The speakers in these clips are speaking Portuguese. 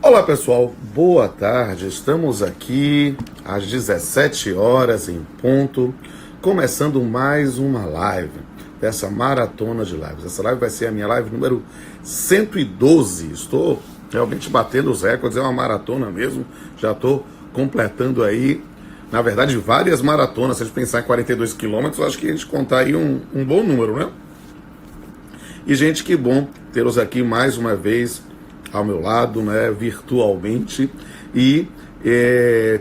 Olá pessoal, boa tarde. Estamos aqui às 17 horas em ponto, começando mais uma live dessa maratona de lives. Essa live vai ser a minha live número 112. Estou realmente batendo os recordes, é uma maratona mesmo. Já estou completando aí, na verdade, várias maratonas. Se a gente pensar em 42 quilômetros, acho que a gente contar aí um bom número, né? E gente, que bom tê-los aqui mais uma vez ao meu lado, né, virtualmente, e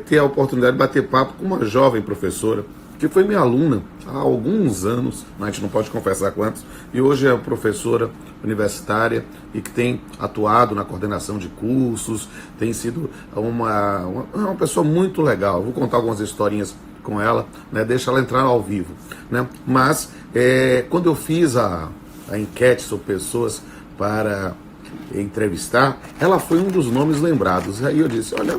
ter a oportunidade de bater papo com uma jovem professora, que foi minha aluna há alguns anos, a gente não pode confessar quantos, e hoje é professora universitária e que tem atuado na coordenação de cursos, tem sido uma pessoa muito legal. Vou contar algumas historinhas com ela, né, deixa ela entrar ao vivo, né? Mas quando eu fiz a enquete sobre pessoas para entrevistar, ela foi um dos nomes lembrados. Aí eu disse, olha,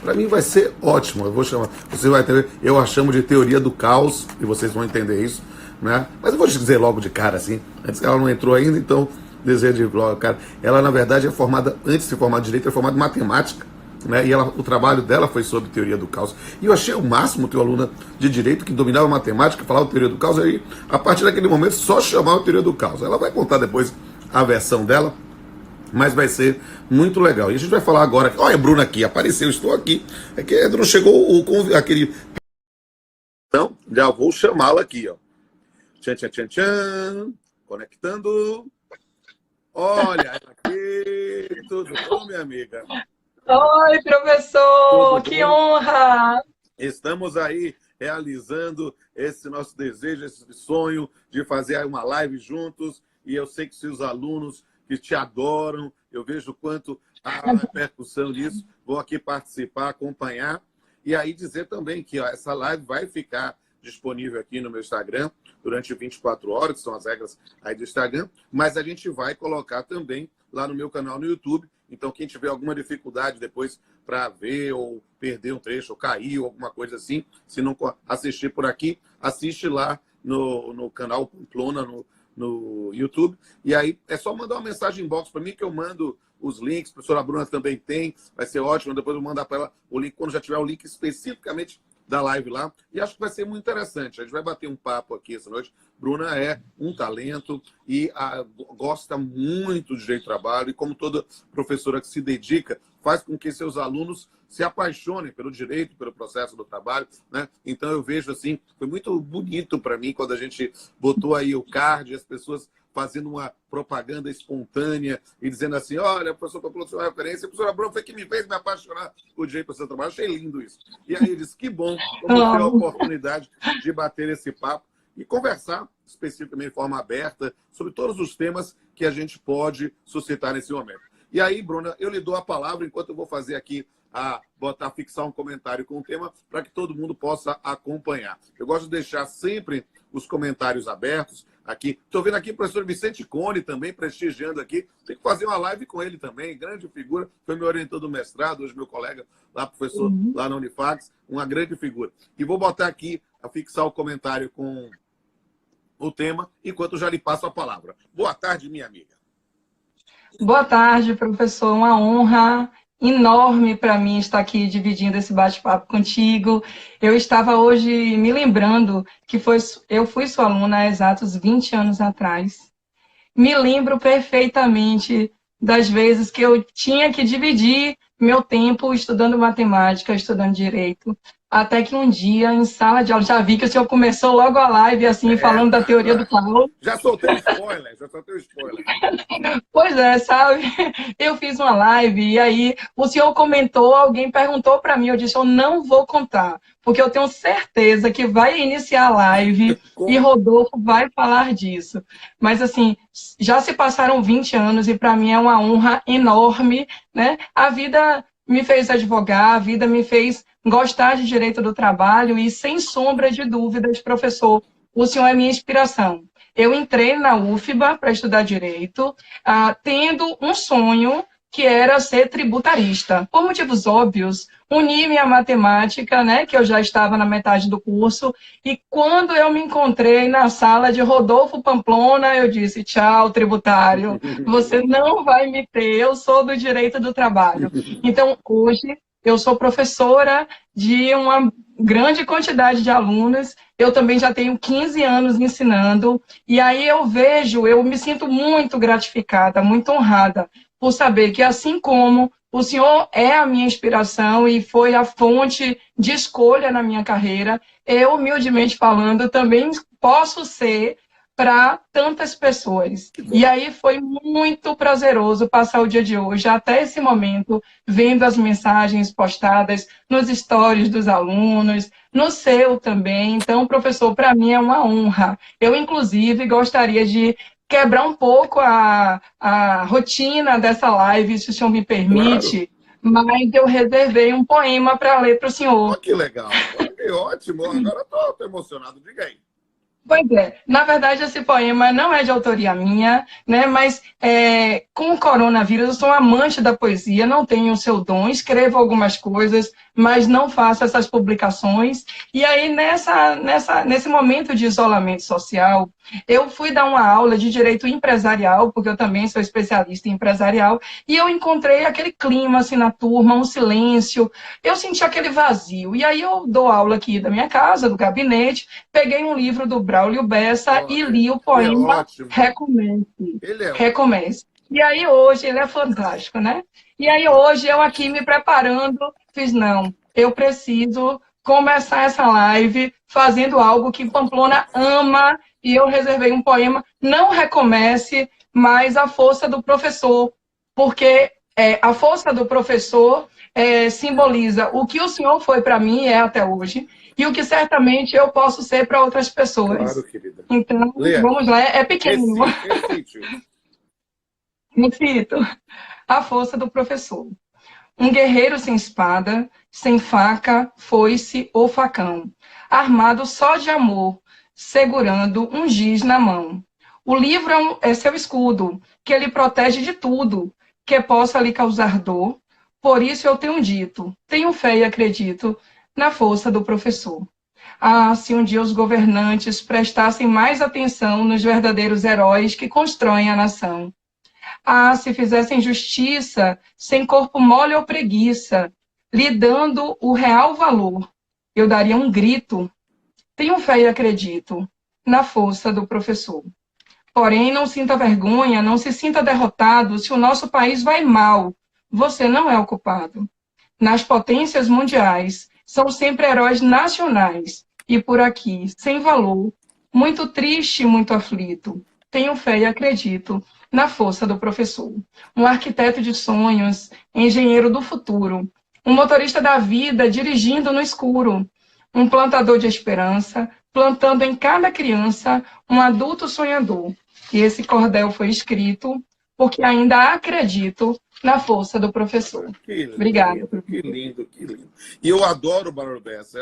para mim vai ser ótimo, eu vou chamar, você vai ter, eu a chamo de teoria do caos, e vocês vão entender isso, né? Mas eu vou te dizer logo de cara, assim, antes que ela não entrou ainda, então desejo de logo, cara. Ela, na verdade, é formada, antes de ser formada em Direito, é formada em Matemática, né? E o trabalho dela foi sobre teoria do caos. E eu achei o máximo ter uma aluna de Direito que dominava Matemática, falava teoria do caos, aí, a partir daquele momento, só chamava teoria do caos. Ela vai contar depois a versão dela, mas vai ser muito legal. E a gente vai falar agora. Olha, Bruna aqui, apareceu, estou aqui. É que não chegou aquele. Então, já vou chamá-la aqui, ó. Tchan, tchan, tchan, tchan. Conectando. Olha aqui. Tudo bom, minha amiga? Oi, professor, que honra! Estamos aí realizando esse nosso desejo, esse sonho de fazer uma live juntos. E eu sei que seus alunos que te adoram, eu vejo o quanto há repercussão disso, vou aqui participar, acompanhar, e aí dizer também que essa live vai ficar disponível aqui no meu Instagram durante 24 horas, que são as regras aí do Instagram, mas a gente vai colocar também lá no meu canal no YouTube, então quem tiver alguma dificuldade depois para ver ou perder um trecho, ou cair, ou alguma coisa assim, se não assistir por aqui, assiste lá no canal Pamplona, no YouTube, e aí é só mandar uma mensagem inbox para mim que eu mando os links. A professora Bruna também tem, vai ser ótimo, depois eu vou mandar para ela o link quando já tiver o link especificamente da live lá, e acho que vai ser muito interessante. A gente vai bater um papo aqui essa noite. Bruna é um talento e gosta muito de direito do trabalho, e como toda professora que se dedica, faz com que seus alunos se apaixonem pelo direito, pelo processo do trabalho, né? Então eu vejo assim, foi muito bonito para mim quando a gente botou aí o card, as pessoas fazendo uma propaganda espontânea e dizendo assim, olha, professor Pamplona, sua referência, a professora Bruna foi que me fez me apaixonar por direito do trabalho. Achei lindo isso. E aí eu disse, que bom, vamos ter a oportunidade de bater esse papo e conversar especificamente de forma aberta sobre todos os temas que a gente pode suscitar nesse momento. E aí, Bruna, eu lhe dou a palavra enquanto eu vou fazer aqui fixar um comentário com o tema para que todo mundo possa acompanhar. Eu gosto de deixar sempre os comentários abertos aqui. Estou vendo aqui o professor Vicente Cone também prestigiando aqui. Tem que fazer uma live com ele também, grande figura. Foi meu orientador do mestrado, hoje meu colega lá, professor lá na Unifax, uma grande figura. E vou botar aqui a fixar o comentário com o tema, enquanto eu já lhe passo a palavra. Boa tarde, minha amiga. Boa tarde, professor. Uma honra enorme para mim estar aqui dividindo esse bate-papo contigo. Eu estava hoje me lembrando que eu fui sua aluna há exatos 20 anos atrás. Me lembro perfeitamente das vezes que eu tinha que dividir meu tempo estudando matemática, estudando direito, até que um dia, em sala de aula, já vi que o senhor começou logo a live, assim, falando da teoria do caos. Já soltei o spoiler, já soltei o spoiler. Pois é, sabe? Eu fiz uma live e aí o senhor comentou, alguém perguntou para mim, eu disse, eu não vou contar, porque eu tenho certeza que vai iniciar a live e Rodolfo vai falar disso. Mas assim, já se passaram 20 anos e para mim é uma honra enorme, né? A vida me fez advogar, a vida me fez gostar de direito do trabalho e, sem sombra de dúvidas, professor, o senhor é minha inspiração. Eu entrei na UFBA para estudar Direito, tendo um sonho que era ser tributarista. Por motivos óbvios, uni minha matemática, né, que eu já estava na metade do curso, e quando eu me encontrei na sala de Rodolfo Pamplona, eu disse, tchau, tributário, você não vai me ter, eu sou do direito do trabalho. Então, hoje, eu sou professora de uma grande quantidade de alunos, eu também já tenho 15 anos ensinando, e aí eu me sinto muito gratificada, muito honrada, por saber que, assim como o senhor é a minha inspiração e foi a fonte de escolha na minha carreira, eu, humildemente falando, também posso ser para tantas pessoas. E aí foi muito prazeroso passar o dia de hoje, até esse momento, vendo as mensagens postadas nos stories dos alunos, no seu também. Então, professor, para mim é uma honra. Eu, inclusive, gostaria de quebrar um pouco a rotina dessa live, se o senhor me permite, claro. Mas eu reservei um poema para ler para o senhor. Oh, que legal, que ótimo. Agora estou emocionado, diga aí. Pois é, na verdade esse poema não é de autoria minha, né? Mas com o coronavírus eu sou amante da poesia, não tenho o seu dom, escrevo algumas coisas, mas não faço essas publicações. E aí nesse momento de isolamento social, eu fui dar uma aula de direito empresarial, porque eu também sou especialista em empresarial, e eu encontrei aquele clima assim na turma, um silêncio, eu senti aquele vazio. E aí eu dou aula aqui da minha casa, do gabinete, peguei um livro do Braulio Bessa e li o poema Recomece. Recomece. E aí hoje, ele é fantástico, né? E aí hoje eu aqui me preparando, fiz, não, eu preciso começar essa live fazendo algo que Pamplona ama, e eu reservei um poema, não recomece, mas a força do professor, porque a força do professor simboliza o que o senhor foi para mim e é até hoje, e o que certamente eu posso ser para outras pessoas. Claro, querida. Então, vamos lá, é pequeno. Repito. A força do professor. Um guerreiro sem espada, sem faca, foice ou facão, armado só de amor, segurando um giz na mão. O livro é seu escudo, que ele protege de tudo, que possa lhe causar dor. Por isso eu tenho dito, tenho fé e acredito na força do professor. Ah, se um dia os governantes prestassem mais atenção nos verdadeiros heróis que constroem a nação. Ah, se fizessem justiça, sem corpo mole ou preguiça, lhe dando o real valor, eu daria um grito. Tenho fé e acredito na força do professor. Porém, não sinta vergonha, não se sinta derrotado se o nosso país vai mal. Você não é o culpado. Nas potências mundiais, são sempre heróis nacionais. E por aqui, sem valor, muito triste e muito aflito. Tenho fé e acredito na força do professor. Um arquiteto de sonhos, engenheiro do futuro. Um motorista da vida dirigindo no escuro. Um plantador de esperança, plantando em cada criança um adulto sonhador. E esse cordel foi escrito porque ainda acredito na força do professor. Obrigada. Que lindo, que lindo. E eu adoro o Braulio Bessa.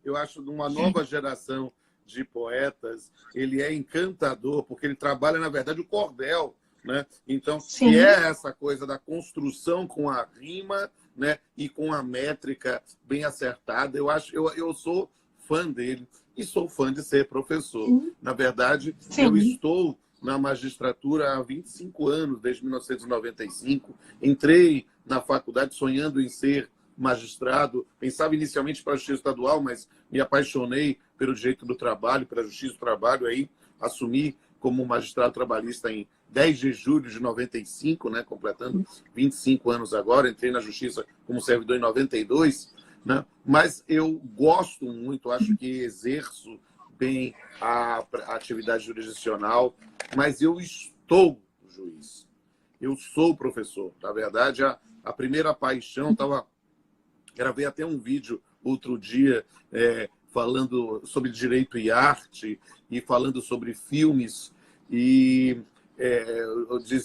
Eu acho de uma nova geração de poetas, ele é encantador, porque ele trabalha, na verdade, o cordel, né? Então, que é essa coisa da construção com a rima, né? E com a métrica bem acertada. Eu sou fã dele e sou fã de ser professor. Na verdade, eu estou na magistratura há 25 anos, desde 1995. Entrei na faculdade sonhando em ser magistrado, pensava inicialmente para a Justiça Estadual, mas me apaixonei pelo direito do trabalho, pela Justiça do Trabalho, aí assumi como magistrado trabalhista em 10 de julho de 95, né, completando 25 anos agora, entrei na Justiça como servidor em 92, né, mas eu gosto muito, acho que exerço bem a atividade jurisdicional, mas eu estou juiz, eu sou professor. Na verdade, a primeira paixão estava... Gravei até um vídeo outro dia falando sobre direito e arte e falando sobre filmes. E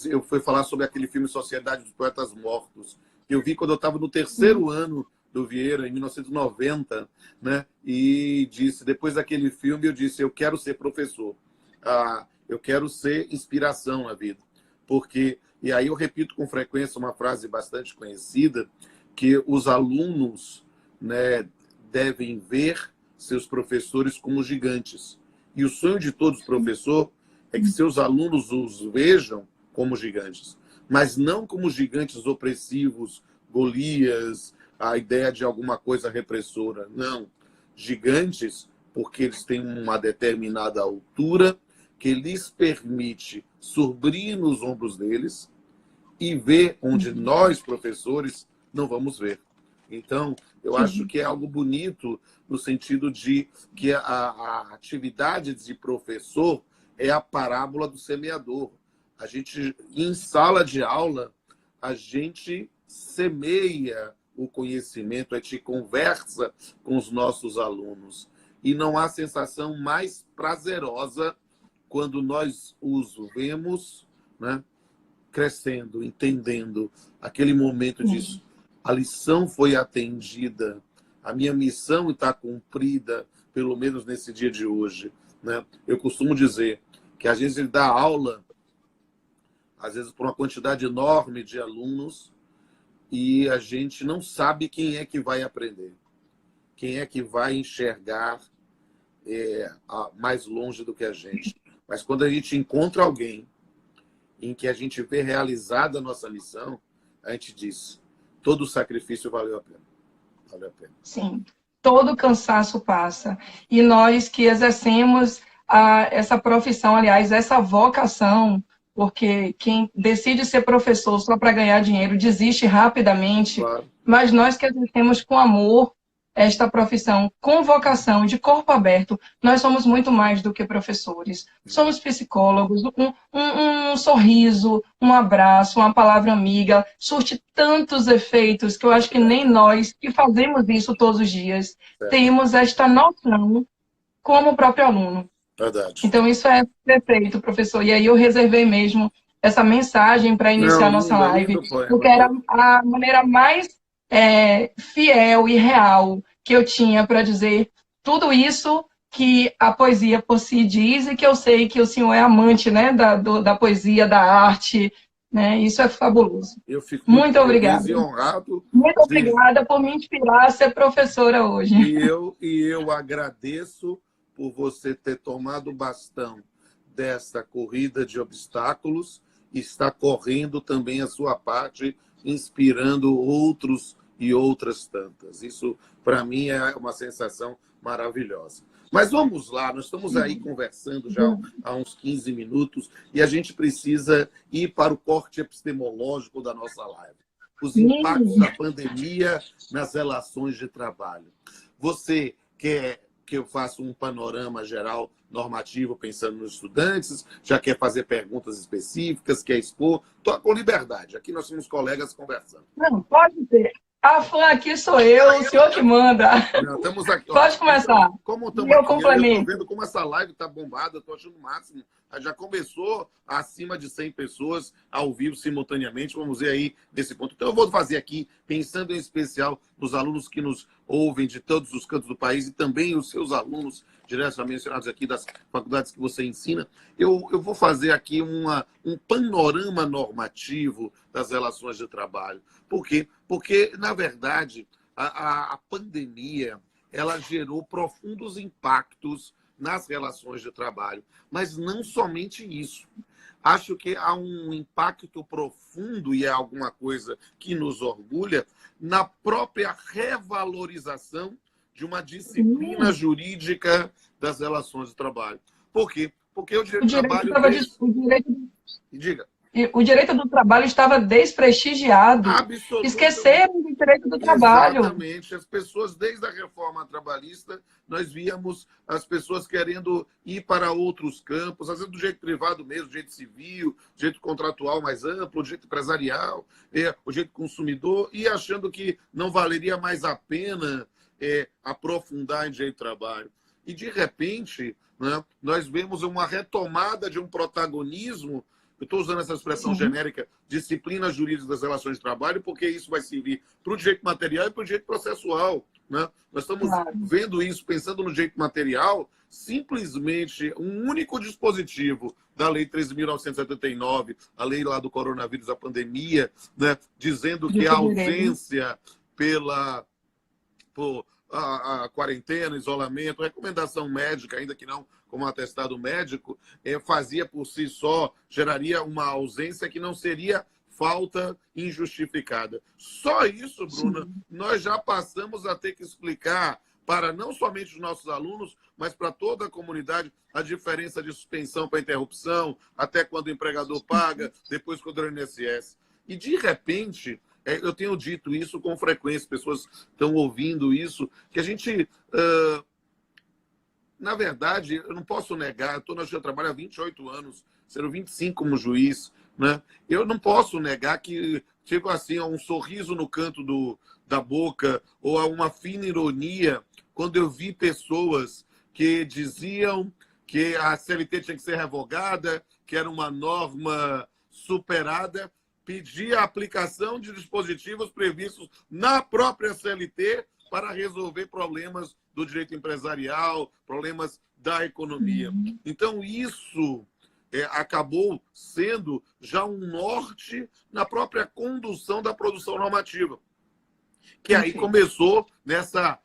eu fui falar sobre aquele filme Sociedade dos Poetas Mortos, que eu vi quando eu estava no terceiro ano do Vieira, em 1990, né? E depois daquele filme, eu disse, eu quero ser professor. Eu quero ser inspiração na vida. Porque E aí eu repito com frequência uma frase bastante conhecida, que os alunos, né, devem ver seus professores como gigantes. E o sonho de todo professor é que seus alunos os vejam como gigantes, mas não como gigantes opressivos, Golias, a ideia de alguma coisa repressora. Não. Gigantes porque eles têm uma determinada altura que lhes permite subir nos ombros deles e ver onde nós, professores, não vamos ver. Então, eu acho que é algo bonito no sentido de que a atividade de professor é a parábola do semeador. A gente, em sala de aula, a gente semeia o conhecimento, a gente conversa com os nossos alunos. E não há sensação mais prazerosa quando nós os vemos, né, crescendo, entendendo aquele momento de a lição foi atendida, a minha missão está cumprida, pelo menos nesse dia de hoje. Né? Eu costumo dizer que às vezes ele dá aula, às vezes para uma quantidade enorme de alunos, e a gente não sabe quem é que vai aprender, quem é que vai enxergar mais longe do que a gente. Mas quando a gente encontra alguém em que a gente vê realizada a nossa missão, a gente diz, todo o sacrifício valeu a pena. Valeu a pena. Sim, todo cansaço passa. E nós que exercemos essa profissão, aliás, essa vocação, porque quem decide ser professor só para ganhar dinheiro desiste rapidamente, Claro. Mas nós que exercemos com amor esta profissão, com vocação, de corpo aberto, nós somos muito mais do que professores. Somos psicólogos, um sorriso, um abraço, uma palavra amiga, surte tantos efeitos que eu acho que nem nós, que fazemos isso todos os dias, temos esta noção como o próprio aluno. Verdade. Então, isso é perfeito, professor. E aí eu reservei mesmo essa mensagem para iniciar a nossa live, porque era a maneira mais fiel e real que eu tinha para dizer tudo isso que a poesia por si diz e que eu sei que o senhor é amante, né, da poesia, da arte, né? Isso é fabuloso. Eu fico muito obrigada. E honrado. Muito obrigada por me inspirar a ser professora hoje. E eu agradeço por você ter tomado o bastão desta corrida de obstáculos e está correndo também a sua parte, inspirando outros e outras tantas. Isso, para mim, é uma sensação maravilhosa. Mas vamos lá, nós estamos aí conversando já há uns 15 minutos e a gente precisa ir para o corte epistemológico da nossa live. Os impactos da pandemia nas relações de trabalho. Você quer que eu faça um panorama geral normativo pensando nos estudantes, já quer fazer perguntas específicas, quer expor? Estou com liberdade. Aqui nós somos colegas conversando. Não, pode ter. A fã aqui sou eu, o senhor que manda. Não, estamos aqui. Pode começar. Como estamos eu aqui, complemento. Eu estou vendo como essa live está bombada, estou achando o máximo. Já começou acima de 100 pessoas ao vivo simultaneamente. Vamos ver aí nesse ponto. Então, eu vou fazer aqui, pensando em especial nos alunos que nos ouvem de todos os cantos do país e também os seus alunos diretamente mencionados aqui das faculdades que você ensina. Eu vou fazer aqui um panorama normativo das relações de trabalho. Por quê? Porque, na verdade, a pandemia ela gerou profundos impactos nas relações de trabalho. Mas não somente isso. Acho que há um impacto profundo, e é alguma coisa que nos orgulha, na própria revalorização de uma disciplina jurídica das relações de trabalho. Por quê? Porque o direito do trabalho... Diga. O direito do trabalho estava desprestigiado. Esqueceram do direito do trabalho. Exatamente. As pessoas, desde a reforma trabalhista, nós víamos as pessoas querendo ir para outros campos, às vezes do jeito privado mesmo, do jeito civil, do jeito contratual mais amplo, do jeito empresarial, o jeito consumidor, e achando que não valeria mais a pena aprofundar em direito do trabalho. E, de repente, né, nós vemos uma retomada de um protagonismo. Eu estou usando essa expressão genérica, disciplina jurídica das relações de trabalho, porque isso vai servir para o direito material e para o direito processual. Né? Nós estamos vendo isso, pensando no direito material, simplesmente um único dispositivo da Lei 13.979, a lei lá do coronavírus, da pandemia, né, dizendo que a ausência por a quarentena, isolamento, recomendação médica, ainda que não como um atestado médico, fazia por si só, geraria uma ausência que não seria falta injustificada. Só isso, Bruna, sim, nós já passamos a ter que explicar para não somente os nossos alunos, mas para toda a comunidade, a diferença de suspensão para interrupção, até quando o empregador paga, depois quando o INSS. E, de repente, eu tenho dito isso com frequência, pessoas estão ouvindo isso, que a gente, na verdade, eu não posso negar, eu estou no trabalho há 28 anos, sendo 25 como juiz, né? Eu não posso negar que, tipo assim, um sorriso no canto da boca ou uma fina ironia quando eu vi pessoas que diziam que a CLT tinha que ser revogada, que era uma norma superada, pedir a aplicação de dispositivos previstos na própria CLT para resolver problemas do direito empresarial, problemas da economia. Então, isso acabou sendo já um norte na própria condução da produção normativa, que aí começou nessa,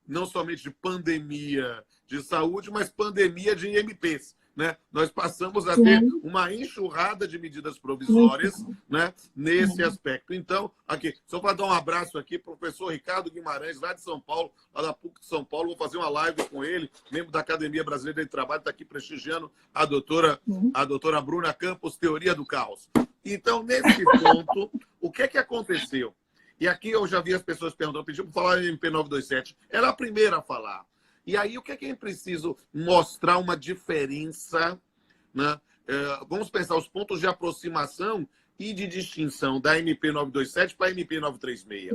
não somente de pandemia de saúde, mas pandemia de IMPs. Né? Nós passamos a ter uma enxurrada de medidas provisórias, né, nesse aspecto. Então, aqui, só para dar um abraço aqui, professor Ricardo Guimarães, lá de São Paulo, lá da PUC de São Paulo, vou fazer uma live com ele, membro da Academia Brasileira de Trabalho, está aqui prestigiando a doutora Bruna Campos, Teoria do Caos. Então, nesse ponto, o que aconteceu? E aqui eu já vi as pessoas perguntando, pediu para falar em MP 927. Ela é a primeira a falar. E aí, o que é preciso mostrar uma diferença, né? Vamos pensar os pontos de aproximação e de distinção da MP 927 para a MP 936.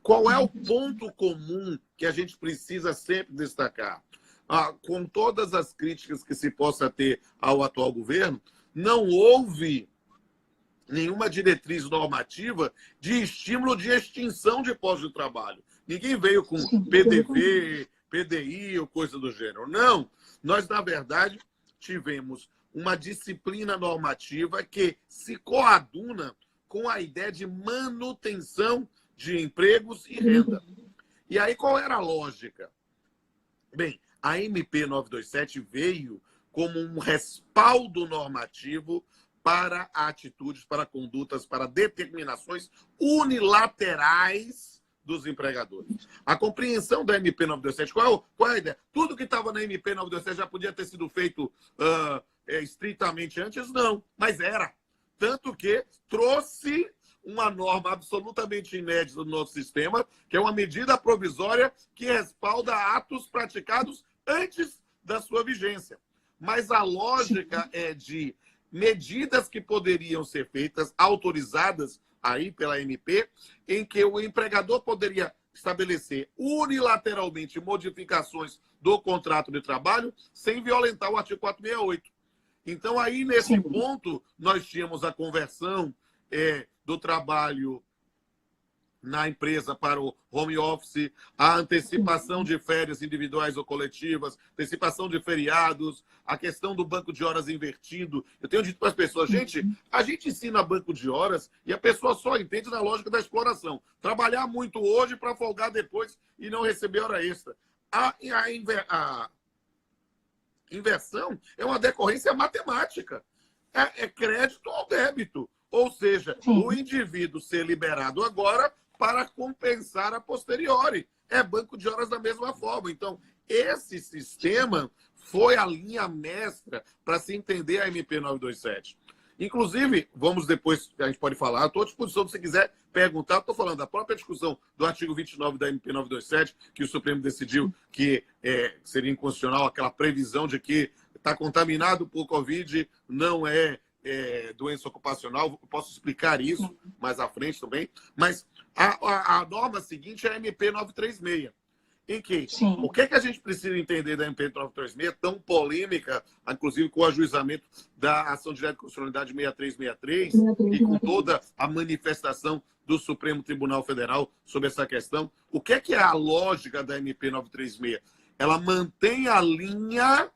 Qual é o ponto comum que a gente precisa sempre destacar? Com todas as críticas que se possa ter ao atual governo, não houve nenhuma diretriz normativa de estímulo de extinção de postos de trabalho. Ninguém veio com PDV, PDI ou coisa do gênero. Não. Nós, na verdade, tivemos uma disciplina normativa que se coaduna com a ideia de manutenção de empregos e renda. E aí, qual era a lógica? Bem, a MP 927 veio como um respaldo normativo para atitudes, para condutas, para determinações unilaterais dos empregadores. A compreensão da MP 927, qual é a ideia? Tudo que estava na MP 927 já podia ter sido feito estritamente antes? Não, mas era. Tanto que trouxe uma norma absolutamente inédita do nosso sistema, que é uma medida provisória que respalda atos praticados antes da sua vigência. Mas a lógica é de medidas que poderiam ser feitas, autorizadas aí pela MP, em que o empregador poderia estabelecer unilateralmente modificações do contrato de trabalho sem violentar o artigo 468. Então, aí, nesse ponto, nós tínhamos a conversão do trabalho na empresa para o home office, a antecipação de férias individuais ou coletivas, antecipação de feriados, a questão do banco de horas invertido. Eu tenho dito para as pessoas, gente, a gente ensina banco de horas e a pessoa só entende na lógica da exploração. Trabalhar muito hoje para folgar depois e não receber hora extra. A inversão é uma decorrência matemática. É crédito ou débito. Ou seja, o indivíduo ser liberado agora para compensar a posteriori. É banco de horas da mesma forma. Então, esse sistema foi a linha mestra para se entender a MP 927. Inclusive, vamos depois, a gente pode falar, estou à disposição se você quiser perguntar, estou falando da própria discussão do artigo 29 da MP 927, que o Supremo decidiu que seria inconstitucional aquela previsão de que está contaminado por Covid, não é doença ocupacional. Eu posso explicar isso mais à frente também. Mas a norma seguinte é a MP 936, em que o que a gente precisa entender da MP 936, tão polêmica, inclusive com o ajuizamento da ação direta de constitucionalidade 6363, e com toda a manifestação do Supremo Tribunal Federal sobre essa questão. O que é a lógica da MP 936? ela mantém a linha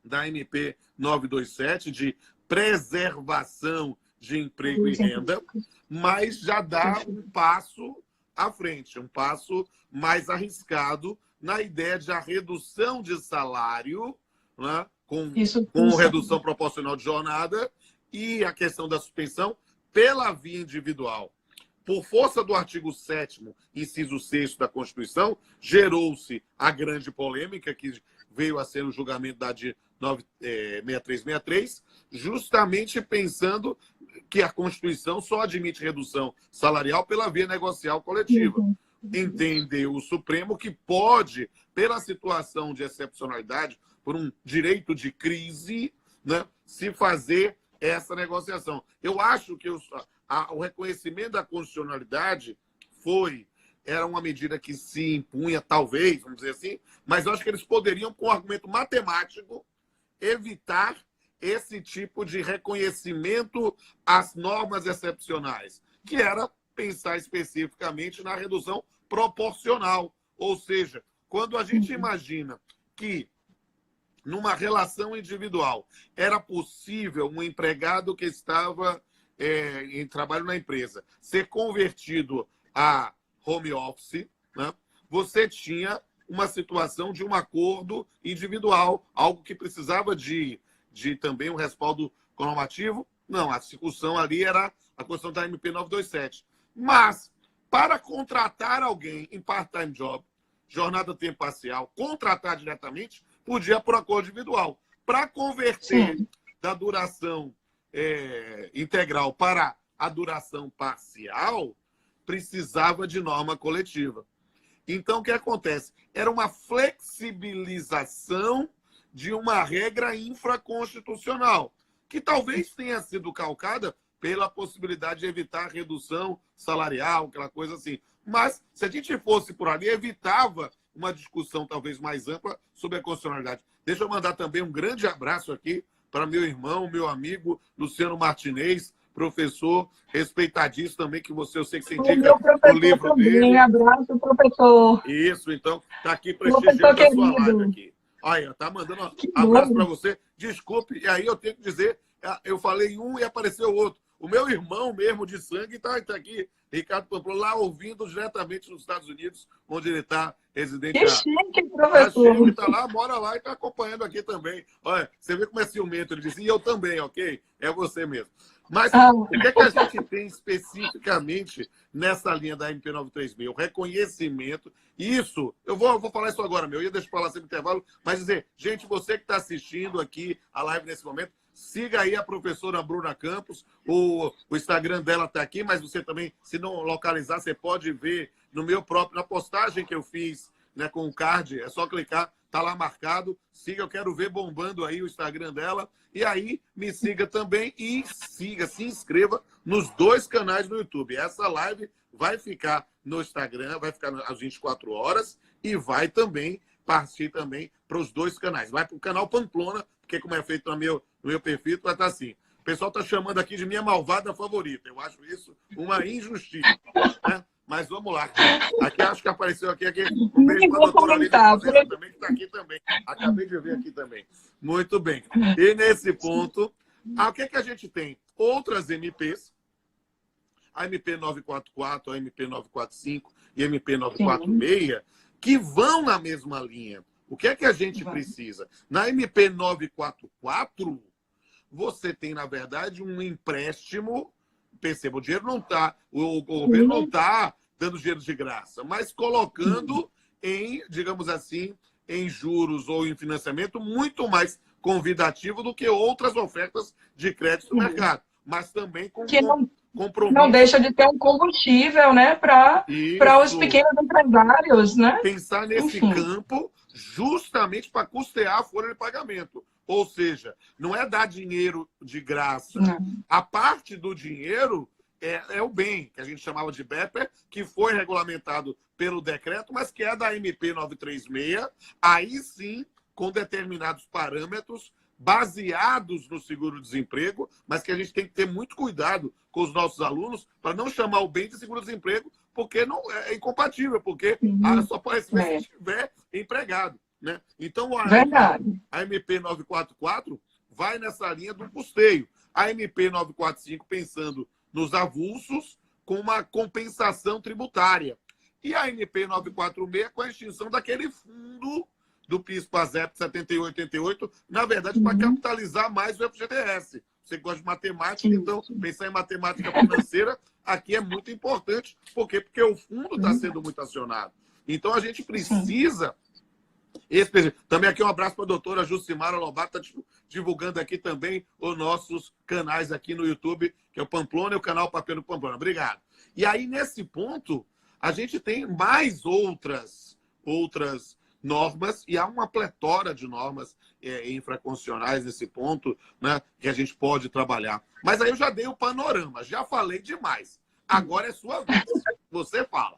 da MP 927 de preservação de emprego e renda, mas já dá um passo à frente, um passo mais arriscado na ideia de a redução de salário, né, com redução proporcional de jornada e a questão da suspensão pela via individual. Por força do artigo 7º, inciso 6º da Constituição, gerou-se a grande polêmica que veio a ser o julgamento da de 6363, justamente pensando que a Constituição só admite redução salarial pela via negocial coletiva. Entendeu o Supremo que pode, pela situação de excepcionalidade, por um direito de crise, né, se fazer essa negociação. Eu acho que o reconhecimento da constitucionalidade era uma medida que se impunha, talvez, vamos dizer assim, mas eu acho que eles poderiam, com argumento matemático, evitar esse tipo de reconhecimento às normas excepcionais, que era pensar especificamente na redução proporcional. Ou seja, quando a gente imagina que numa relação individual era possível um empregado que estava em trabalho na empresa ser convertido a home office, né? Você tinha uma situação de um acordo individual, algo que precisava de também um respaldo normativo. Não, a discussão ali era a questão da MP 927. Mas, para contratar alguém em part-time job, jornada de tempo parcial, contratar diretamente, podia por acordo individual. Para converter da duração integral para a duração parcial, precisava de norma coletiva. Então, o que acontece? Era uma flexibilização de uma regra infraconstitucional, que talvez tenha sido calcada pela possibilidade de evitar redução salarial, aquela coisa assim. Mas, se a gente fosse por ali, evitava uma discussão talvez mais ampla sobre a constitucionalidade. Deixa eu mandar também um grande abraço aqui para meu irmão, meu amigo Luciano Martinez, professor respeitadíssimo também, que eu sei que você indica o livro também. dele. Abraço, professor. Isso, então, está aqui prestigiando a sua live aqui. Olha, tá mandando um abraço para você. Desculpe, e aí eu tenho que dizer, eu falei um e apareceu outro. O meu irmão mesmo de sangue está aqui, Ricardo Pamplona, lá ouvindo diretamente nos Estados Unidos, onde ele está residente. Que chique, professor. Ele está lá, mora lá e está acompanhando aqui também. Olha, você vê como é ciumento. Ele disse, e eu também, ok? É você mesmo. Mas o que é que a gente tem especificamente nessa linha da MP 936? O reconhecimento. Isso, eu vou falar isso agora, meu. Eu ia deixar falar sempre no intervalo, mas dizer, gente, você que está assistindo aqui a live nesse momento, siga aí a professora Bruna Campos. O Instagram dela está aqui, mas você também, se não localizar, você pode ver no meu próprio, na postagem que eu fiz, né, com o card. É só clicar, tá lá marcado. Siga, eu quero ver bombando aí o Instagram dela. E aí, me siga também e se inscreva nos 2 canais do YouTube. Essa live vai ficar no Instagram, vai ficar às 24 horas e vai também partir também para os 2 canais. Vai para o canal Pamplona, porque como é feito no meu perfil, vai estar assim. O pessoal está chamando aqui de minha malvada favorita. Eu acho isso uma injustiça, né? Mas vamos lá. Aqui acho que apareceu aqui um beijo para a doutora Lívia também, que está aqui também. Acabei de ver aqui também. Muito bem. E nesse ponto, o que a gente tem? Outras MPs, a MP 944, a MP 945 e a MP 946, que vão na mesma linha. O que é que a gente precisa? Na MP 944, você tem, na verdade, um empréstimo. Perceba, o dinheiro não está, o governo não está dando dinheiro de graça, mas colocando em, digamos assim, em juros ou em financiamento muito mais convidativo do que outras ofertas de crédito do mercado, mas também com compromisso. Não deixa de ter um combustível, né, para os pequenos empresários, né? Pensar nesse campo justamente para custear a folha de pagamento. Ou seja, não é dar dinheiro de graça. Não. A parte do dinheiro é o bem, que a gente chamava de BEPER, que foi regulamentado pelo decreto, mas que é da MP 936, aí sim, com determinados parâmetros, baseados no seguro-desemprego, mas que a gente tem que ter muito cuidado com os nossos alunos para não chamar o bem de seguro-desemprego, porque não é incompatível, porque só pode receber se estiver empregado. Né? Então, a MP 944 vai nessa linha do custeio. A MP 945 pensando nos avulsos com uma compensação tributária. E a MP 946 com a extinção daquele fundo do PIS/PASEP 78-88, na verdade, para capitalizar mais o FGTS. Você gosta de matemática, então pensar em matemática financeira aqui é muito importante. Por quê? Porque o fundo está sendo muito acionado. Então, a gente precisa... Também aqui um abraço para a doutora Jucimara Lobato, está divulgando aqui também os nossos canais aqui no YouTube, que é o Pamplona e o canal Papel no Pamplona. Obrigado. E aí, nesse ponto, a gente tem mais outras normas, e há uma pletora de normas infraconstitucionais nesse ponto, né, que a gente pode trabalhar. Mas aí eu já dei o panorama, já falei demais. Agora é sua vez. Você fala.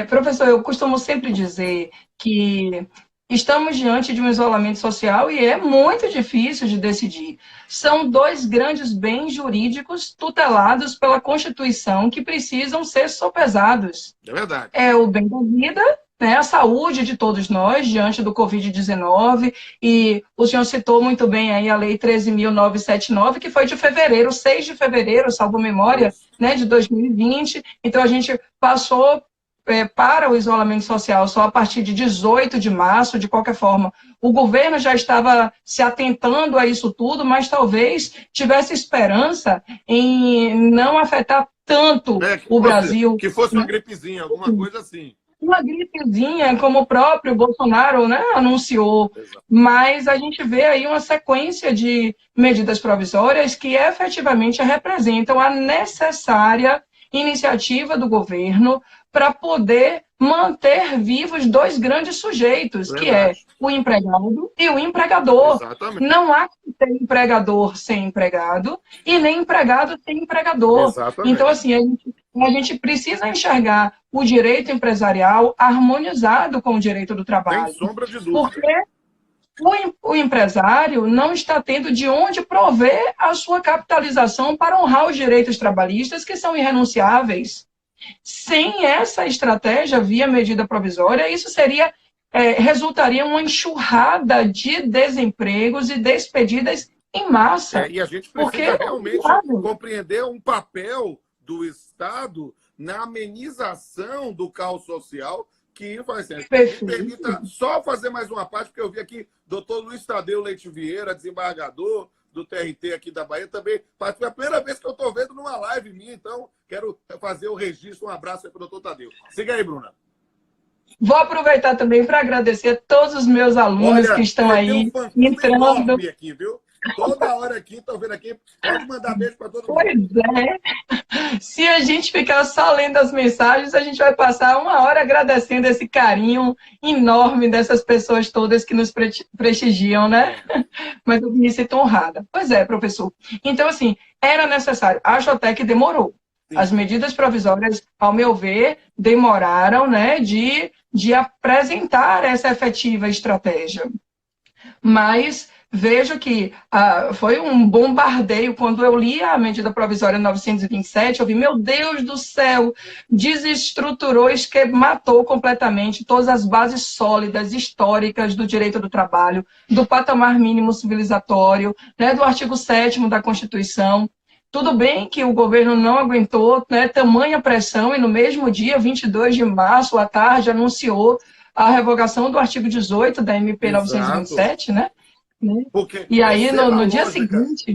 Professor, eu costumo sempre dizer que estamos diante de um isolamento social e é muito difícil de decidir. São dois grandes bens jurídicos tutelados pela Constituição que precisam ser sopesados. É verdade. É o bem da vida, né, a saúde de todos nós diante do Covid-19, e o senhor citou muito bem aí a Lei 13.979, que foi de fevereiro, 6 de fevereiro, salvo memória, né, de 2020. Então, a gente passou para o isolamento social só a partir de 18 de março. De qualquer forma, o governo já estava se atentando a isso tudo, mas talvez tivesse esperança em não afetar tanto o Brasil. Que fosse uma gripezinha, alguma coisa assim. Uma gripezinha, como o próprio Bolsonaro, né, anunciou. Exato. Mas a gente vê aí uma sequência de medidas provisórias que efetivamente representam a necessária iniciativa do governo para poder manter vivos dois grandes sujeitos, que é o empregado e o empregador. Exatamente. Não há que ter empregador sem empregado e nem empregado sem empregador. Exatamente. Então, assim, a gente precisa enxergar o direito empresarial harmonizado com o direito do trabalho. Sem sombra de dúvida. Porque o empresário não está tendo de onde prover a sua capitalização para honrar os direitos trabalhistas, que são irrenunciáveis. Sem essa estratégia via medida provisória, isso resultaria uma enxurrada de desempregos e despedidas em massa. E a gente precisa realmente compreender um papel do Estado na amenização do caos social, que vai ser. Me permita só fazer mais uma parte, porque eu vi aqui doutor Luiz Tadeu Leite Vieira, desembargador do TRT aqui da Bahia, também participou. É a primeira vez que eu estou vendo numa live minha, então quero fazer o registro. Um abraço aí para o doutor Tadeu. Siga aí, Bruna. Vou aproveitar também para agradecer a todos os meus alunos que estão aí entrando. Aqui, viu? Toda hora aqui, estou vendo aqui. Pode mandar beijo para todo mundo. Pois é. Se a gente ficar só lendo as mensagens, a gente vai passar uma hora agradecendo esse carinho enorme dessas pessoas todas que nos prestigiam, né? Mas eu me sinto honrada. Pois é, professor. Então, assim, era necessário. Acho até que demorou. Sim. As medidas provisórias, ao meu ver, demoraram, né, de apresentar essa efetiva estratégia. Mas vejo que foi um bombardeio. Quando eu li a medida provisória 927, eu vi, meu Deus do céu, desestruturou, matou completamente todas as bases sólidas, históricas do direito do trabalho, do patamar mínimo civilizatório, né, do artigo 7º da Constituição. Tudo bem que o governo não aguentou, né, tamanha pressão, e no mesmo dia, 22 de março, à tarde, anunciou a revogação do artigo 18 da MP 927, né? Porque e aí, no dia seguinte...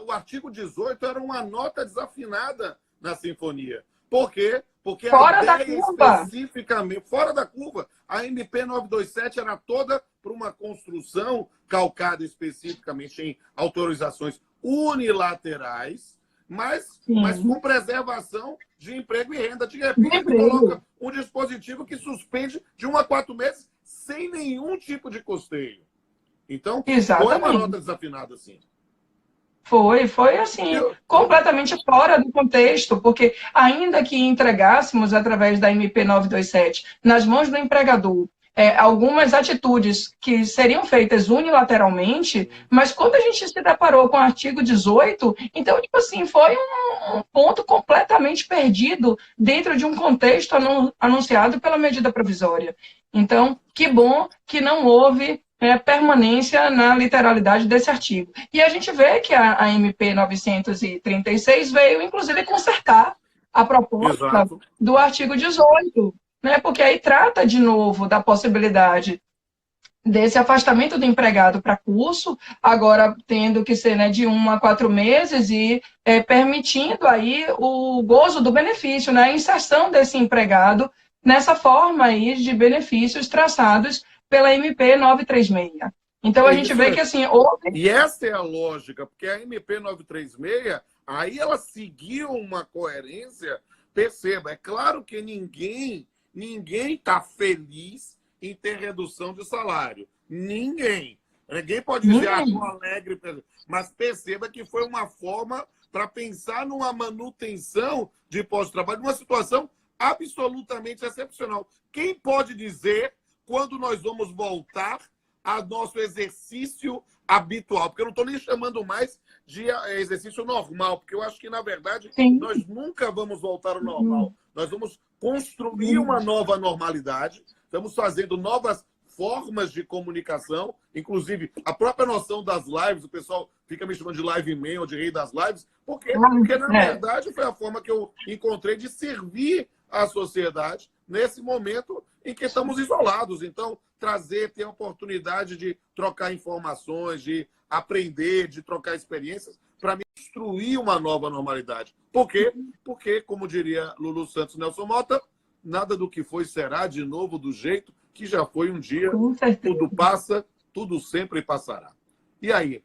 O artigo 18 era uma nota desafinada na sinfonia. Por quê? Porque fora a ideia da curva. Especificamente, fora da curva, a MP 927 era toda para uma construção calcada especificamente em autorizações unilaterais, mas com preservação de emprego e renda. De repente, coloca um dispositivo que suspende de 1 a 4 meses sem nenhum tipo de custeio. Então, foi uma nota desafinada, assim. Foi assim, completamente fora do contexto, porque ainda que entregássemos, através da MP 927, nas mãos do empregador, algumas atitudes que seriam feitas unilateralmente, mas quando a gente se deparou com o artigo 18, então, tipo assim, foi um ponto completamente perdido dentro de um contexto anunciado pela medida provisória. Então, que bom que não houve permanência na literalidade desse artigo. E a gente vê que a MP 936 veio, inclusive, consertar a proposta Exato. do artigo 18, né? Porque aí trata, de novo, da possibilidade desse afastamento do empregado para curso, agora tendo que ser, né, de 1 a 4 meses e permitindo aí o gozo do benefício, né, a inserção desse empregado nessa forma aí de benefícios traçados pela MP 936. Então, a gente vê que, assim, houve... E essa é a lógica, porque a MP 936, aí ela seguiu uma coerência, perceba, é claro que ninguém está feliz em ter redução de salário. Ninguém. Ninguém pode dizer, estou alegre, mas perceba que foi uma forma para pensar numa manutenção de pós-trabalho, numa situação absolutamente excepcional. Quem pode dizer quando nós vamos voltar ao nosso exercício habitual? Porque eu não estou nem chamando mais de exercício normal, porque eu acho que, na verdade, nós nunca vamos voltar ao normal. Nós vamos construir uma nova normalidade, estamos fazendo novas formas de comunicação, inclusive a própria noção das lives, o pessoal fica me chamando de live man ou de rei das lives, porque na verdade foi a forma que eu encontrei de servir a sociedade nesse momento em que estamos isolados. Então, ter a oportunidade de trocar informações, de aprender, de trocar experiências, para construir uma nova normalidade. Por quê? Porque, como diria Lulu Santos Nelson Mota, nada do que foi será de novo do jeito que já foi um dia. Tudo passa, tudo sempre passará. E aí?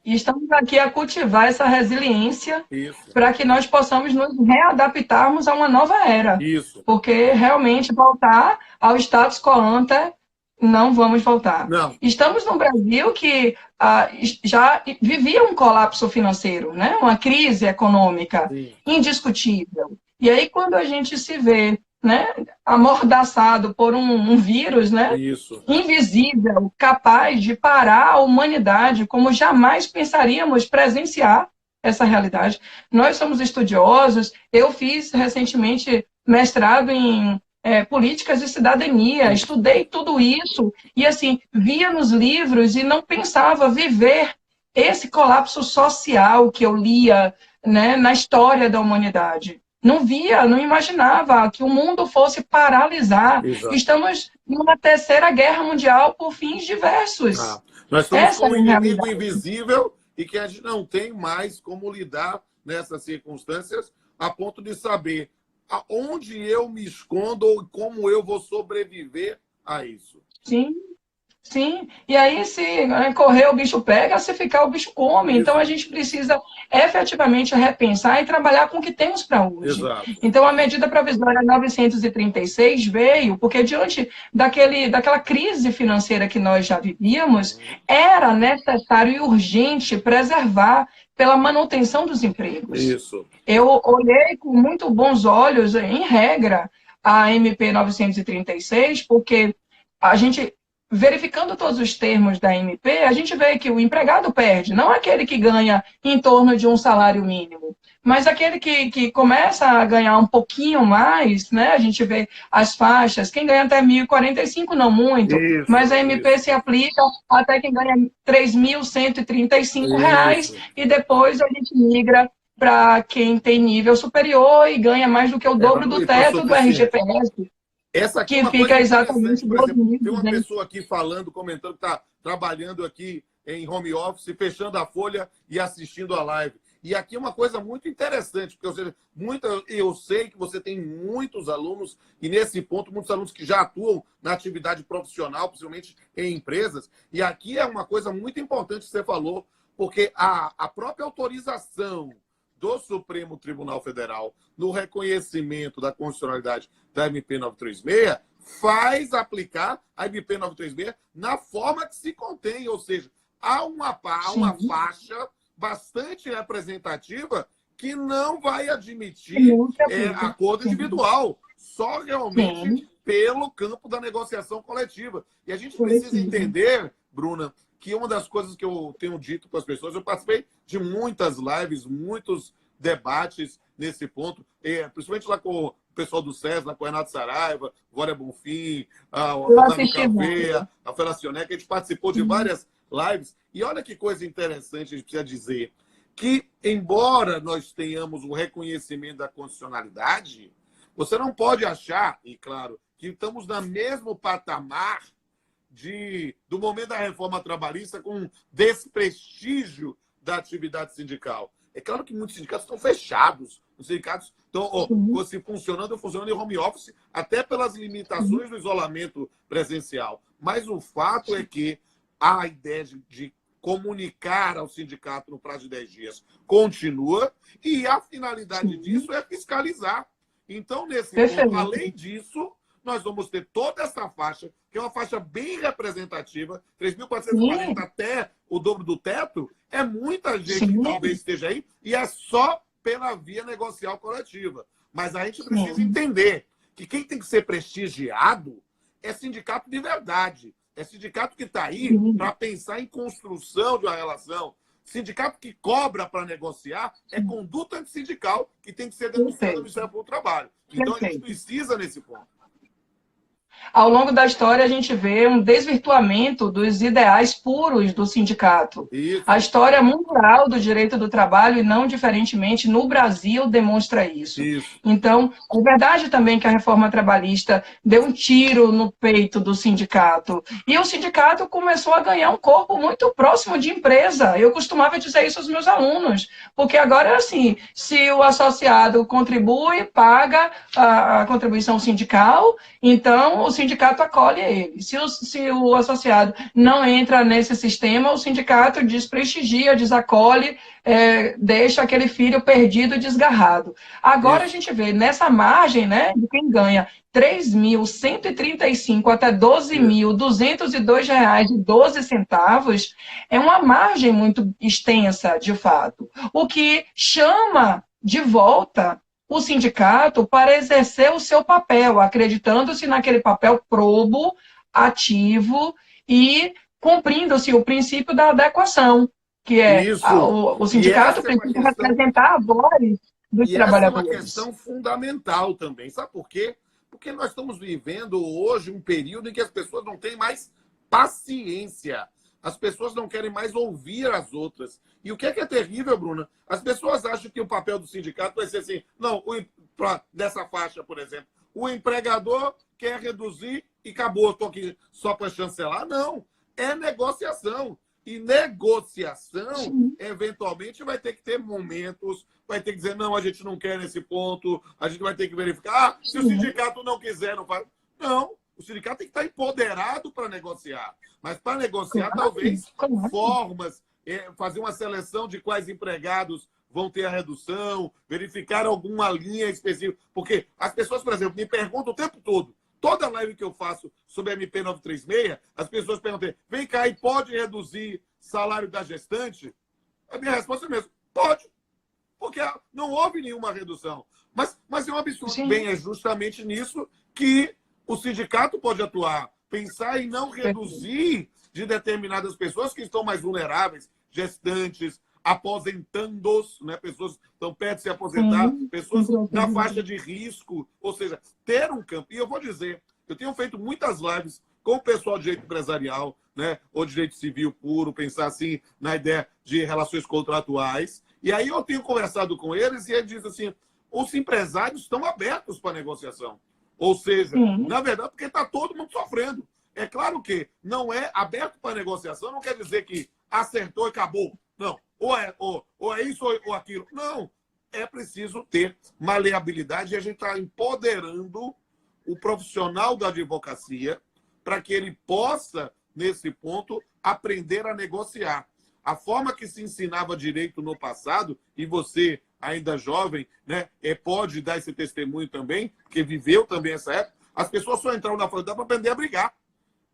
E estamos aqui a cultivar essa resiliência para que nós possamos nos readaptarmos a uma nova era. Isso. Porque realmente voltar ao status quo ante não vamos voltar. Não. Estamos num Brasil que já vivia um colapso financeiro, né? Uma crise econômica indiscutível. E aí, quando a gente se vê, né, amordaçado por um vírus, né, invisível, capaz de parar a humanidade, como jamais pensaríamos presenciar essa realidade. Nós somos estudiosos, eu fiz recentemente mestrado em políticas de cidadania, estudei tudo isso, e assim, via nos livros e não pensava viver esse colapso social que eu lia, né, na história da humanidade. Não via, não imaginava que o mundo fosse paralisar. Exato. Estamos numa terceira guerra mundial por fins diversos. Nós estamos com um inimigo invisível e que a gente não tem mais como lidar nessas circunstâncias a ponto de saber aonde eu me escondo ou como eu vou sobreviver a isso. Sim. Sim, e aí se correr o bicho pega, se ficar o bicho come. Então a gente precisa efetivamente repensar e trabalhar com o que temos para hoje. Exato. Então a medida provisória 936 veio porque diante daquela crise financeira que nós já vivíamos, era necessário e urgente preservar pela manutenção dos empregos. Isso. Eu olhei com muito bons olhos, em regra, a MP 936, porque a gente... verificando todos os termos da MP, a gente vê que o empregado perde, não aquele que ganha em torno de um salário mínimo, mas aquele que começa a ganhar um pouquinho mais, né? A gente vê as faixas, quem ganha até 1.045 não muito, mas a MP se aplica até quem ganha R$ 3.135, e depois a gente migra para quem tem nível superior e ganha mais do que o dobro do teto do RGPS. Essa aqui que é uma fica exatamente por exemplo, tem uma pessoa aqui falando, comentando que está trabalhando aqui em home office, fechando a folha e assistindo a live. E aqui é uma coisa muito interessante, porque eu sei que você tem muitos alunos, e nesse ponto, muitos alunos que já atuam na atividade profissional, principalmente em empresas. E aqui é uma coisa muito importante que você falou, porque a própria autorização do Supremo Tribunal Federal no reconhecimento da constitucionalidade da MP 936 faz aplicar a MP 936 na forma que se contém, ou seja, há uma faixa bastante representativa que não vai admitir acordo individual, só realmente pelo campo da negociação coletiva. E a gente precisa entender, Bruna, que uma das coisas que eu tenho dito para as pessoas, eu participei de muitas lives, muitos debates nesse ponto, principalmente lá com o pessoal do SES, lá com o Renato Saraiva, Glória Bonfim, o Otávio Caveia, a Felacioné, que a gente participou de várias lives. E olha que coisa interessante a gente precisa dizer, que embora nós tenhamos o reconhecimento da constitucionalidade, você não pode achar, e claro, que estamos no mesmo patamar do momento da reforma trabalhista com desprestígio da atividade sindical. É claro que muitos sindicatos estão fechados, os sindicatos estão funcionando em home office, até pelas limitações do isolamento presencial. Mas o fato é que a ideia de comunicar ao sindicato no prazo de 10 dias continua, e a finalidade disso é fiscalizar. Então, nesse ponto, além disso, nós vamos ter toda essa faixa, que é uma faixa bem representativa, 3.440 até o dobro do teto, é muita gente que talvez esteja aí, e é só pela via negocial coletiva. Mas a gente precisa entender que quem tem que ser prestigiado é sindicato de verdade. É sindicato que está aí para pensar em construção de uma relação. Sindicato que cobra para negociar é conduta antissindical que tem que ser denunciada no Ministério Público do Trabalho. Então, a gente precisa nesse ponto. Ao longo da história, a gente vê um desvirtuamento dos ideais puros do sindicato. Isso. A história mundial do direito do trabalho, e não diferentemente no Brasil, demonstra isso. Então, é verdade também que a reforma trabalhista deu um tiro no peito do sindicato. E o sindicato começou a ganhar um corpo muito próximo de empresa. Eu costumava dizer isso aos meus alunos, porque agora é assim, se o associado contribui, paga a contribuição sindical, então o sindicato acolhe ele. Se o associado não entra nesse sistema, o sindicato desprestigia, desacolhe, deixa aquele filho perdido e desgarrado. Agora a gente vê nessa margem, né, de quem ganha 3.135 até R$ 12.202,12, é uma margem muito extensa, de fato. O que chama de volta o sindicato para exercer o seu papel, acreditando-se naquele papel probo, ativo e cumprindo-se o princípio da adequação, que é o sindicato precisa representar a voz dos trabalhadores. Essa é uma questão fundamental também. Sabe por quê? Porque nós estamos vivendo hoje um período em que as pessoas não têm mais paciência. As pessoas não querem mais ouvir as outras. E o que é terrível, Bruna? As pessoas acham que o papel do sindicato vai ser assim, não, dessa faixa, por exemplo, o empregador quer reduzir e acabou, estou aqui só para chancelar. Não, é negociação. E negociação, eventualmente, vai ter que ter momentos, vai ter que dizer, não, a gente não quer nesse ponto, a gente vai ter que verificar. Se o sindicato não quiser, não faz. Não, o sindicato tem que estar empoderado para negociar. Mas para negociar, talvez, formas, fazer uma seleção de quais empregados vão ter a redução, verificar alguma linha específica. Porque as pessoas, por exemplo, me perguntam o tempo todo, toda live que eu faço sobre a MP 936, as pessoas perguntam, vem cá, e pode reduzir salário da gestante? A minha resposta é mesmo, pode. Porque não houve nenhuma redução. Mas é um absurdo. Bem, é justamente nisso que o sindicato pode atuar. Pensar em não reduzir de determinadas pessoas que estão mais vulneráveis, gestantes, aposentandos, né? Pessoas que estão perto de se aposentar, pessoas na faixa de risco. Ou seja, ter um campo. E eu vou dizer, eu tenho feito muitas lives com o pessoal de direito empresarial, né? Ou direito civil puro, pensar assim na ideia de relações contratuais. E aí eu tenho conversado com eles e eles dizem assim, os empresários estão abertos para negociação. Ou seja, na verdade, porque está todo mundo sofrendo. É claro que não é aberto para negociação, não quer dizer que acertou e acabou. Não. Ou é isso ou aquilo. Não. É preciso ter maleabilidade e a gente está empoderando o profissional da advocacia para que ele possa, nesse ponto, aprender a negociar. A forma que se ensinava direito no passado, e você, ainda jovem, né, pode dar esse testemunho também, que viveu também essa época, as pessoas só entraram na faculdade para aprender a brigar.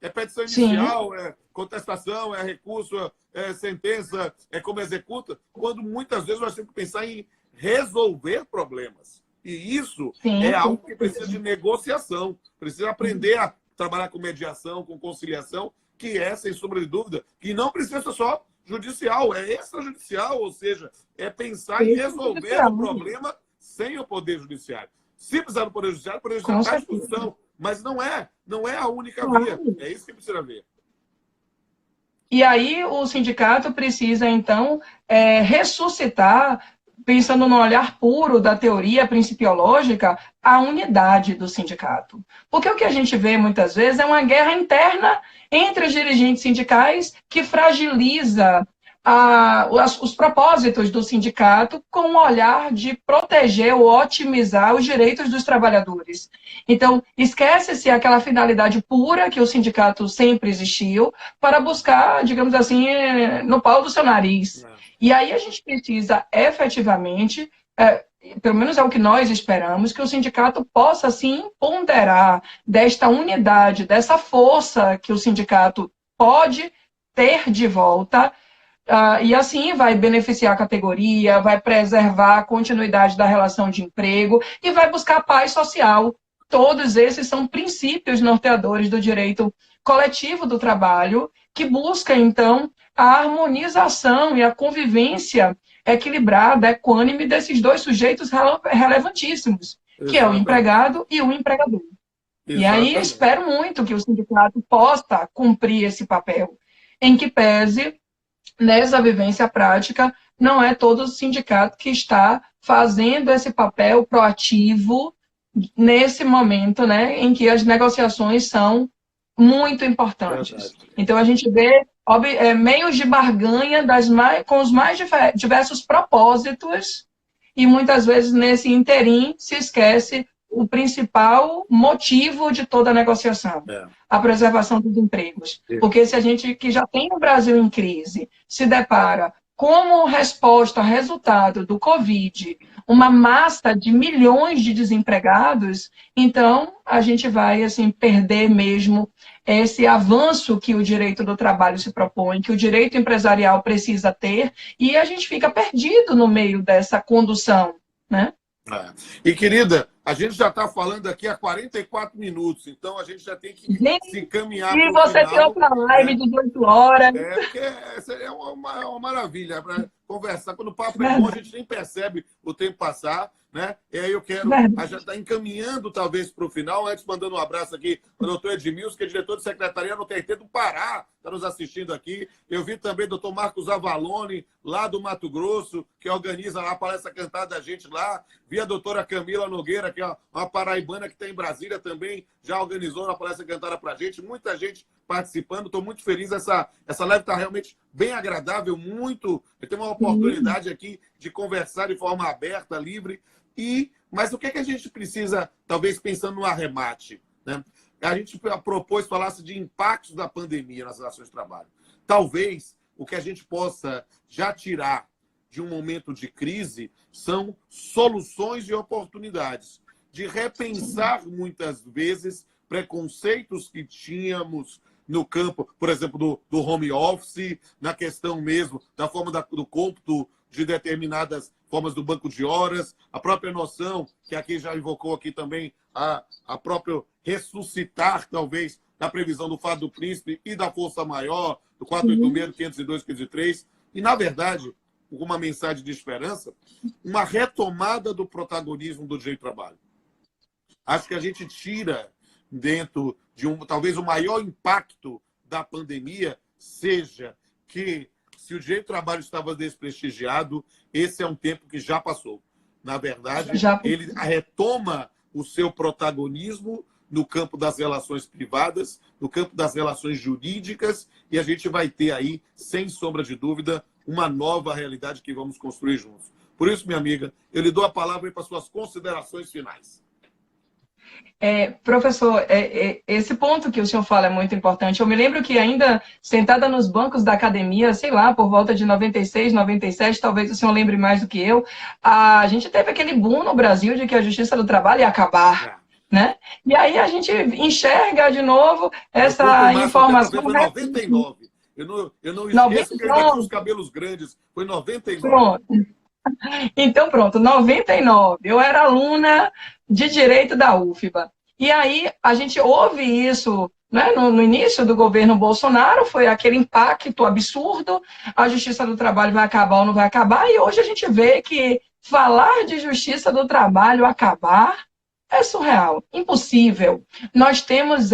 É petição inicial, é contestação, é recurso, é sentença, é como executa, quando muitas vezes nós temos que pensar em resolver problemas. E isso Sim, é algo que precisa de negociação, precisa aprender a trabalhar com mediação, com conciliação, que é, sem sombra de dúvida, que não precisa ser só judicial, é extrajudicial, ou seja, é pensar em resolver o problema sem o Poder Judiciário. Se precisar do Poder Judiciário, o Poder Judiciário está à disposição, mas não é a única via. É isso que precisa ver. E aí o sindicato precisa, então, ressuscitar, pensando no olhar puro da teoria principiológica, a unidade do sindicato. Porque o que a gente vê muitas vezes é uma guerra interna entre os dirigentes sindicais que fragiliza os propósitos do sindicato com o olhar de proteger ou otimizar os direitos dos trabalhadores. Então, esquece-se aquela finalidade pura que o sindicato sempre existiu para buscar, digamos assim, no pau do seu nariz. E aí a gente precisa efetivamente, pelo menos é o que nós esperamos, que o sindicato possa, sim, ponderar desta unidade, dessa força que o sindicato pode ter de volta, e assim vai beneficiar a categoria, vai preservar a continuidade da relação de emprego e vai buscar paz social. Todos esses são princípios norteadores do direito coletivo do trabalho, que busca, então, a harmonização e a convivência equilibrada, equânime desses dois sujeitos relevantíssimos, que é o empregado e o empregador. Exatamente. E aí espero muito que o sindicato possa cumprir esse papel, em que pese, nessa vivência prática, não é todo sindicato que está fazendo esse papel proativo nesse momento, né, em que as negociações são muito importantes. Então, a gente vê meios de barganha com os mais diversos propósitos e, muitas vezes, nesse interim, se esquece o principal motivo de toda a negociação, a preservação dos empregos. Porque se a gente, que já tem o Brasil em crise, se depara como resposta, resultado do Covid, uma massa de milhões de desempregados, então a gente vai assim, perder mesmo esse avanço que o direito do trabalho se propõe, que o direito empresarial precisa ter, e a gente fica perdido no meio dessa condução, né? E, querida, a gente já está falando aqui há 44 minutos, então a gente já tem que se encaminhar para o final. E você tem outra live de 18 horas. Porque essa é uma maravilha para conversar. Quando o papo é bom, a gente nem percebe o tempo passar, né? E aí eu quero, a gente está encaminhando talvez para o final, antes mandando um abraço aqui para o doutor Edmilson, que é diretor de secretaria no TRT do Pará, está nos assistindo aqui. Eu vi também o doutor Marcos Avalone, lá do Mato Grosso, que organiza lá a palestra cantada da gente lá. Vi a doutora Camila Nogueira, que é uma paraibana que está em Brasília também, já organizou uma palestra cantada para a gente. Muita gente participando, estou muito feliz. Essa live está realmente bem agradável, muito. Eu tenho uma oportunidade aqui de conversar de forma aberta, livre. Mas o que a gente precisa, talvez pensando no arremate, né? A gente propôs falasse de impactos da pandemia nas relações de trabalho. Talvez o que a gente possa já tirar de um momento de crise são soluções e oportunidades de repensar muitas vezes preconceitos que tínhamos no campo, por exemplo, do home office, na questão mesmo da forma do cômputo de determinadas formas do banco de horas, a própria noção, que aqui já invocou aqui também, a própria ressuscitar, talvez, da previsão do Fado do Príncipe e da Força Maior, do 486, 502, 503, e, na verdade, com uma mensagem de esperança, uma retomada do protagonismo do direito do trabalho. Acho que a gente tira dentro de talvez o maior impacto da pandemia seja que, se o direito do trabalho estava desprestigiado, esse é um tempo que já passou. Na verdade, ele retoma o seu protagonismo no campo das relações privadas, no campo das relações jurídicas, e a gente vai ter aí, sem sombra de dúvida, uma nova realidade que vamos construir juntos. Por isso, minha amiga, eu lhe dou a palavra para suas considerações finais. Professor, esse ponto que o senhor fala é muito importante. Eu me lembro que ainda sentada nos bancos da academia, sei lá, por volta de 96, 97, talvez o senhor lembre mais do que eu, a gente teve aquele boom no Brasil de que a Justiça do Trabalho ia acabar, né? E aí a gente enxerga de novo essa informação. Foi 99. Eu não esqueço que ele tinha os cabelos grandes. Foi 99. Pronto. Então, pronto, 99. Eu era aluna de Direito da UFBA. E aí, a gente ouve isso, né, no início do governo Bolsonaro, foi aquele impacto absurdo, a Justiça do Trabalho vai acabar ou não vai acabar, e hoje a gente vê que falar de Justiça do Trabalho acabar é surreal, impossível. Nós temos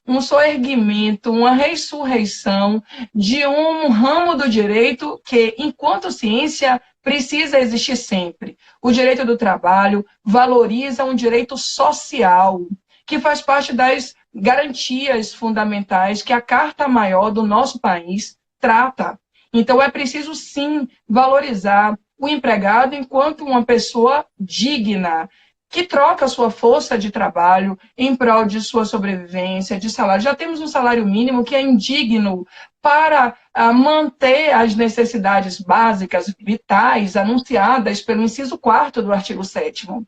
um soerguimento, uma ressurreição de um ramo do direito que, enquanto ciência, precisa existir sempre. O direito do trabalho valoriza um direito social, que faz parte das garantias fundamentais que a Carta Maior do nosso país trata. Então, é preciso, sim, valorizar o empregado enquanto uma pessoa digna, que troca sua força de trabalho em prol de sua sobrevivência, de salário. Já temos um salário mínimo que é indigno para manter as necessidades básicas, vitais, anunciadas pelo inciso 4º do artigo 7º.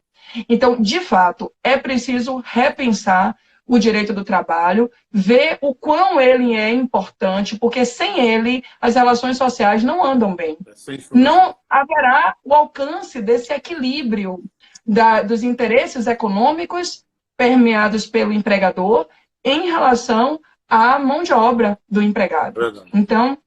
Então, de fato, é preciso repensar o direito do trabalho, ver o quão ele é importante, porque sem ele as relações sociais não andam bem. Não haverá o alcance desse equilíbrio dos interesses econômicos permeados pelo empregador em relação à mão de obra do empregado. Verdade. Então,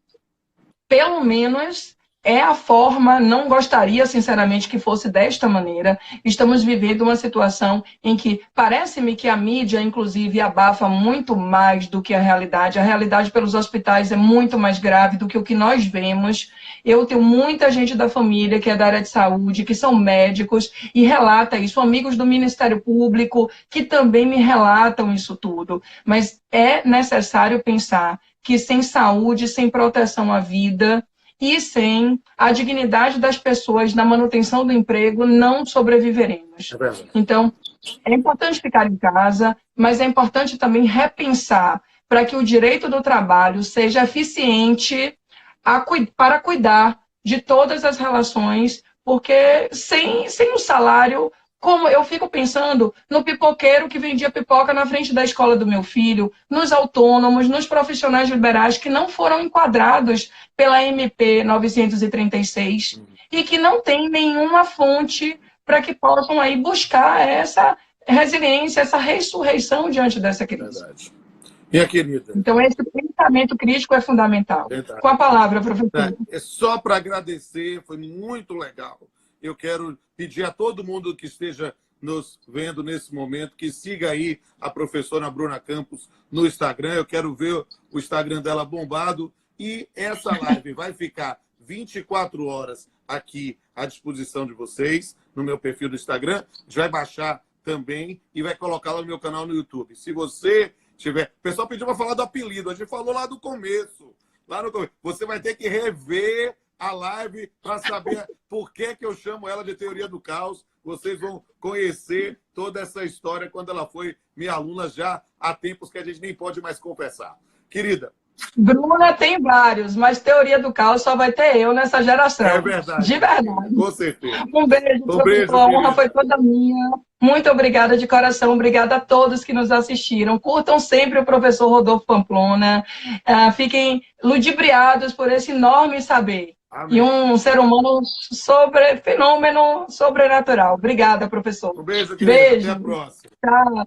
pelo menos é a forma, não gostaria, sinceramente, que fosse desta maneira. Estamos vivendo uma situação em que parece-me que a mídia, inclusive, abafa muito mais do que a realidade. A realidade pelos hospitais é muito mais grave do que o que nós vemos. Eu tenho muita gente da família que é da área de saúde, que são médicos, e relata isso, amigos do Ministério Público, que também me relatam isso tudo. Mas é necessário pensar que sem saúde, sem proteção à vida e sem a dignidade das pessoas na manutenção do emprego, não sobreviveremos. Então, é importante ficar em casa, mas é importante também repensar para que o direito do trabalho seja eficiente para cuidar de todas as relações, porque sem o salário, como eu fico pensando no pipoqueiro que vendia pipoca na frente da escola do meu filho, nos autônomos, nos profissionais liberais que não foram enquadrados pela MP 936 e que não tem nenhuma fonte para que possam aí buscar essa resiliência, essa ressurreição diante dessa crise. Verdade. Minha querida. Então, esse pensamento crítico é fundamental. Verdade. Com a palavra, professor. É só para agradecer, foi muito legal. Eu quero pedir a todo mundo que esteja nos vendo nesse momento que siga aí a professora Bruna Campos no Instagram. Eu quero ver o Instagram dela bombado. E essa live vai ficar 24 horas aqui à disposição de vocês, no meu perfil do Instagram. A gente vai baixar também e vai colocá-la no meu canal no YouTube. Se você tiver... O pessoal pediu para falar do apelido. A gente falou lá do começo. Você vai ter que rever a live para saber por que eu chamo ela de Teoria do Caos. Vocês vão conhecer toda essa história quando ela foi minha aluna já há tempos que a gente nem pode mais confessar. Querida. Bruna tem vários, mas Teoria do Caos só vai ter eu nessa geração. É verdade. De verdade. Com certeza. Um beijo, professor. A honra foi toda minha. Muito obrigada de coração. Obrigada a todos que nos assistiram. Curtam sempre o professor Rodolfo Pamplona. Fiquem ludibriados por esse enorme saber. Amém. E um ser humano fenômeno sobrenatural. Obrigada, professor. Um beijo, querida. Até a próxima. Tchau.